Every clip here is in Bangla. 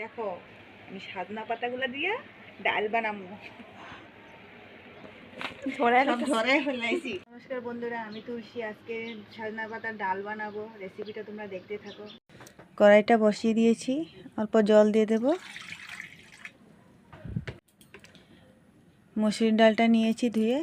দেখো আমি সাজনা পাতাগুলো দিয়ে ডাল বানাবো। ধরাই ফেলাইছি। নমস্কার বন্ধুরা, আমি তুলসী। আজকে সাজনা পাতার ডাল বানাবো। রেসিপিটা তোমরা দেখতে থাকো। কড়াইটা বসিয়ে দিয়েছি, অল্প জল দিয়ে দেব। মসুরির ডালটা নিয়েছি ধুয়ে।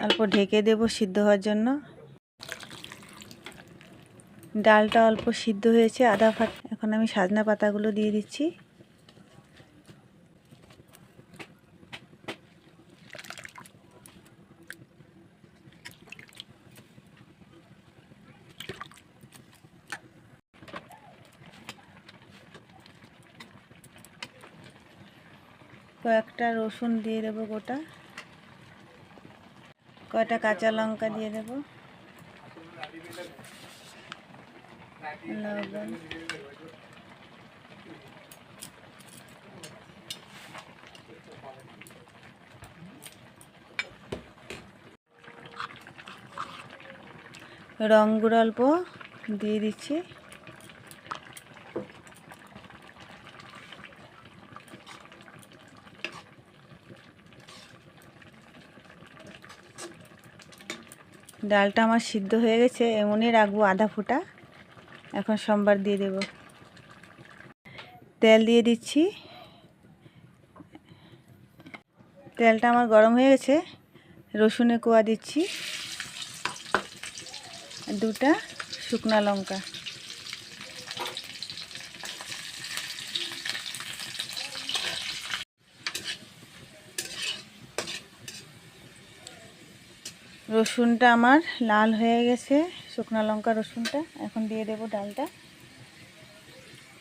অল্প ঢেকে দেব সিদ্ধ হওয়ার জন্য। ডালটা অল্প সিদ্ধ হয়েছে, আধা ফাট। এখন আমি সাজনা পাতাগুলো দিয়ে দিচ্ছি। কয়েকটা রসুন দিয়ে দেবো গোটা, কয়টা কাঁচা লঙ্কা দিয়ে দেবো, লবণ, রং গুঁড়ো অল্প দিয়ে দিচ্ছি। ডালটা আমার সিদ্ধ হয়ে গেছে, এমনই রাখবো আধা ফোঁটা। এখন সম্বার দিয়ে দেব। তেল দিয়ে দিচ্ছি। তেলটা আমার গরম হয়ে গেছে। রসুনের কোয়া দিচ্ছি, দুটা শুকনো লঙ্কা, রসুনটা আমার লাল হয়ে গেছে, শুকনো লঙ্কা রসুনটা। এখন দিয়ে দেব ডালটা।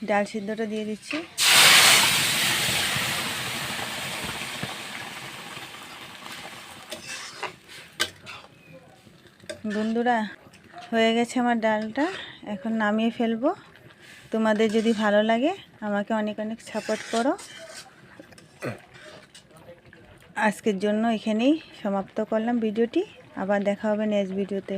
ডাল সিদ্ধটা দিয়ে দিচ্ছি। বন্ধুরা, হয়ে গেছে আমার ডালটা। এখন নামিয়ে ফেলবো। তোমাদের যদি ভালো লাগে আমাকে অনেক অনেক সাপোর্ট করো। আজকের জন্য এখানেই সমাপ্ত করলাম ভিডিওটি। আবার দেখা হবে নেক্সট ভিডিওতে।